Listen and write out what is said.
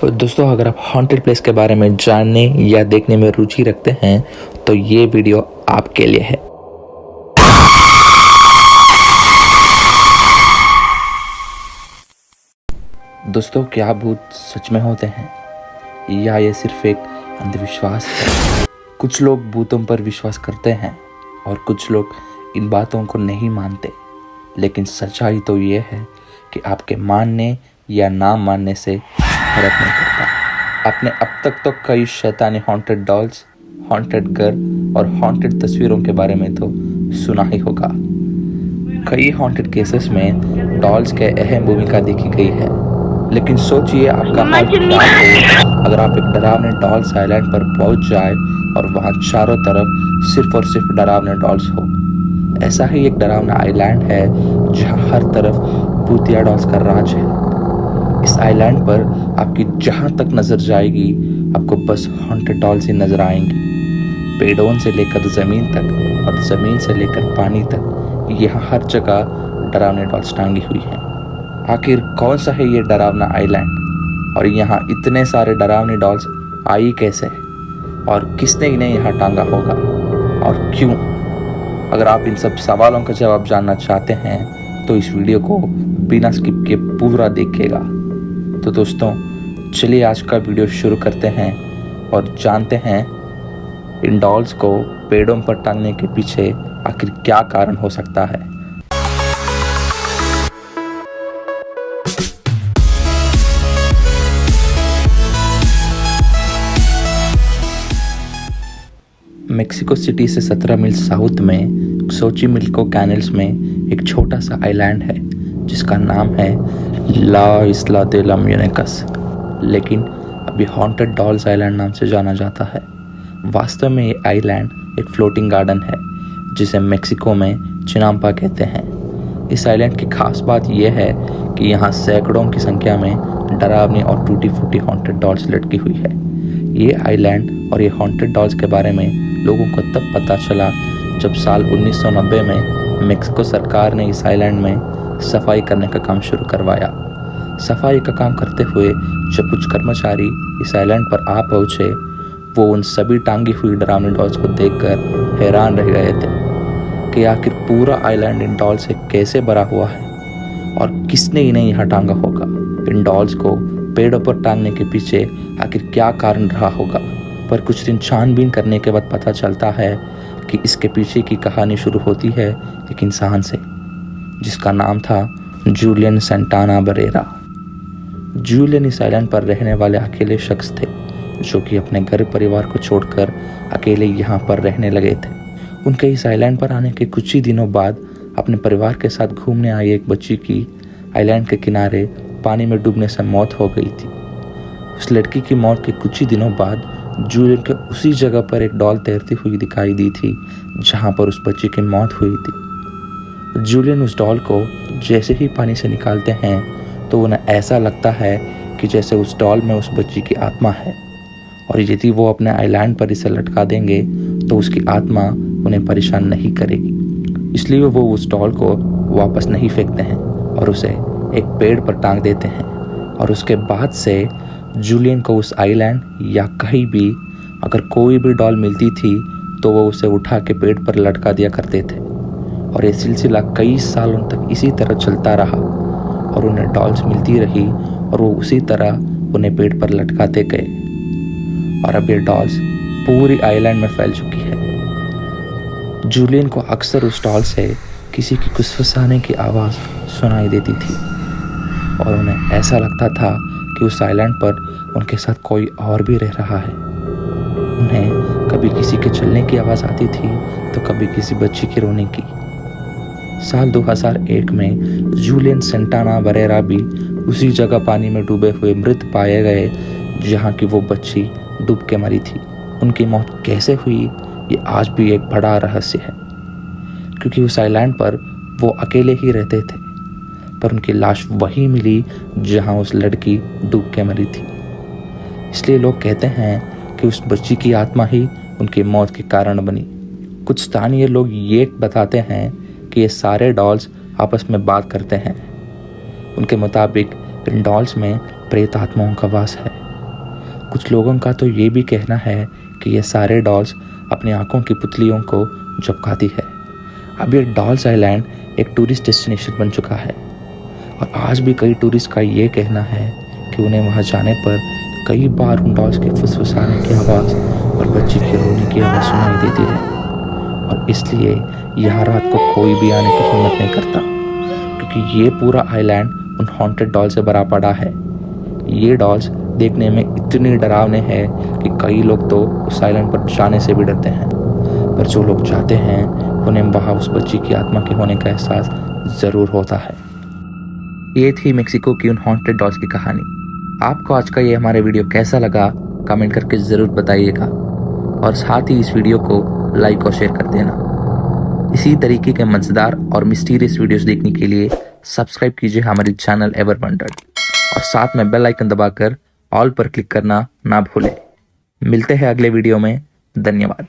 दोस्तों, अगर आप हॉन्टेड प्लेस के बारे में जानने या देखने में रुचि रखते हैं तो ये वीडियो आपके लिए है। दोस्तों, क्या भूत सच में होते हैं या ये सिर्फ एक अंधविश्वास है? कुछ लोग भूतों पर विश्वास करते हैं और कुछ लोग इन बातों को नहीं मानते, लेकिन सच्चाई तो ये है कि आपके मानने या ना मानने से फर्क नहीं पड़ता। आपने अब तक तो कई शैतानी हॉन्टेड डॉल्स, हॉन्टेड घर और हॉन्टेड तस्वीरों के बारे में तो सुना ही होगा। कई हॉन्टेड केसेस में डॉल्स के अहम भूमिका देखी गई है, लेकिन सोचिए आपका हाल क्या हो अगर आप एक डरावने डॉल्स आइलैंड पर पहुंच जाए और वहां चारों तरफ सिर्फ और सिर्फ डरावने डॉल्स हो। ऐसा ही एक डरावना आइलैंड है जहां हर तरफ भूतिया डॉल्स का राज है। इस आइलैंड पर आपकी जहां तक नजर जाएगी आपको बस हॉन्टेड डॉल्स ही नजर आएंगी। पेड़ों से लेकर जमीन तक और जमीन से लेकर पानी तक यहाँ हर जगह डरावने डॉल्स टांगी हुई हैं। आखिर कौन सा है ये डरावना आइलैंड और यहाँ इतने सारे डरावने डॉल्स आई कैसे और किसने इन्हें यहाँ टांगा होगा और क्यों? अगर आप इन सब सवालों का जवाब जानना चाहते हैं तो इस वीडियो को बिना स्किप के पूरा देखिएगा। तो दोस्तों, चलिए आज का वीडियो शुरू करते हैं और जानते हैं इन डॉल्स को पेड़ों पर टांगने के पीछे आखिर क्या कारण हो सकता है। मेक्सिको सिटी से 17 मील साउथ में सोचिमिल्को कैनल्स में एक छोटा सा आइलैंड है जिसका नाम है ला इस्ला दे ला म्यूनिकस, लेकिन अभी हॉन्टेड डॉल्स आइलैंड नाम से जाना जाता है। वास्तव में ये आइलैंड एक फ्लोटिंग गार्डन है जिसे मेक्सिको में चिनाम्पा कहते हैं। इस आइलैंड की खास बात यह है कि यहाँ सैकड़ों की संख्या में डरावनी और टूटी फूटी हॉन्टेड डॉल्स लटकी हुई है। ये आइलैंड और ये हॉन्टेड डॉल्स के बारे में लोगों को तब पता चला जब साल 1990 में मेक्सिको सरकार ने इस आइलैंड में सफाई करने का काम शुरू करवाया। सफाई का काम करते हुए जब कुछ कर्मचारी इस आइलैंड पर आ पहुंचे, वो उन सभी टांगी हुई डरावनी डॉल्स को देखकर हैरान रह गए थे कि आखिर पूरा आइलैंड इन डॉल्स से कैसे भरा हुआ है और किसने इन्हें यहाँ टांगा होगा। इन डॉल्स को पेड़ों पर टांगने के पीछे आखिर क्या कारण रहा होगा। पर कुछ दिन छानबीन करने के बाद पता चलता है कि इसके पीछे की कहानी शुरू होती है एक इंसान से जिसका नाम था जूलियन सेंटाना बरेरा। जूलियन इस आइलैंड पर रहने वाले अकेले शख्स थे जो कि अपने घर परिवार को छोड़कर अकेले यहाँ पर रहने लगे थे। उनके इस आइलैंड पर आने के कुछ ही दिनों बाद अपने परिवार के साथ घूमने आई एक बच्ची की आइलैंड के किनारे पानी में डूबने से मौत हो गई थी। उस लड़की की मौत के कुछ ही दिनों बाद जूलियन के उसी जगह पर एक डॉल तैरती हुई दिखाई दी थी जहाँ पर उस बच्ची की मौत हुई थी। जूलियन उस डॉल को जैसे ही पानी से निकालते हैं तो उन्हें ऐसा लगता है कि जैसे उस डॉल में उस बच्ची की आत्मा है और यदि वो अपने आइलैंड पर इसे लटका देंगे तो उसकी आत्मा उन्हें परेशान नहीं करेगी। इसलिए वो उस डॉल को वापस नहीं फेंकते हैं और उसे एक पेड़ पर टांग देते हैं। और उसके बाद से जूलियन को उस आइलैंड या कहीं भी अगर कोई भी डॉल मिलती थी तो वो उसे उठा के पेड़ पर लटका दिया करते थे और ये सिलसिला कई सालों तक इसी तरह चलता रहा और उन्हें डॉल्स मिलती रही और वो उसी तरह उन्हें पेड़ पर लटकाते गए और अब ये डॉल्स पूरी आइलैंड में फैल चुकी है। जूलियन को अक्सर उस डॉल से किसी की फुसफुसाने की आवाज़ सुनाई देती थी और उन्हें ऐसा लगता था कि उस आइलैंड पर उनके साथ कोई और भी रह रहा है। उन्हें कभी किसी के चलने की आवाज़ आती थी तो कभी किसी बच्ची के रोने की। साल 2001 में जूलियन सेंटाना बरेरा भी उसी जगह पानी में डूबे हुए मृत पाए गए जहाँ की वो बच्ची डूब के मरी थी। उनकी मौत कैसे हुई ये आज भी एक बड़ा रहस्य है, क्योंकि उस आइलैंड पर वो अकेले ही रहते थे पर उनकी लाश वहीं मिली जहां उस लड़की डूब के मरी थी। इसलिए लोग कहते हैं कि उस बच्ची की आत्मा ही उनकी मौत के कारण बनी। कुछ स्थानीय लोग ये बताते हैं कि ये सारे डॉल्स आपस में बात करते हैं। उनके मुताबिक इन डॉल्स में प्रेत आत्माओं का वास है कुछ लोगों का तो ये भी कहना है कि ये सारे डॉल्स अपनी आंखों की पुतलियों को झपकाती है। अब ये डॉल्स आइलैंड एक टूरिस्ट डेस्टिनेशन बन चुका है और आज भी कई टूरिस्ट का ये कहना है कि उन्हें वहाँ जाने पर कई बार उन डॉल्स के फुसफुसाने की आवाज़ और बच्ची के रोने की आवाज़ सुनाई देती है और इसलिए यहाँ रात को कोई भी आने की हिम्मत नहीं करता, क्योंकि ये पूरा आइलैंड उन हॉन्टेड डॉल से भरा पड़ा है। ये डॉल्स देखने में इतनी डरावने हैं कि कई लोग तो उस आइलैंड पर जाने से भी डरते हैं, पर जो लोग जाते हैं उन्हें वहाँ उस बच्ची की आत्मा के होने का एहसास ज़रूर होता है। ये थी मेक्सिको की उन हॉन्टेड डॉल्स की कहानी। आपको आज का ये हमारे वीडियो कैसा लगा कमेंट करके ज़रूर बताइएगा और साथ ही इस वीडियो को लाइक और शेयर कर देना। इसी तरीके के मज़ेदार और मिस्टीरियस वीडियोस देखने के लिए सब्सक्राइब कीजिए हमारे चैनल एवर वंडर्ड और साथ में बेल आइकन दबाकर ऑल पर क्लिक करना ना भूलें। मिलते हैं अगले वीडियो में। धन्यवाद।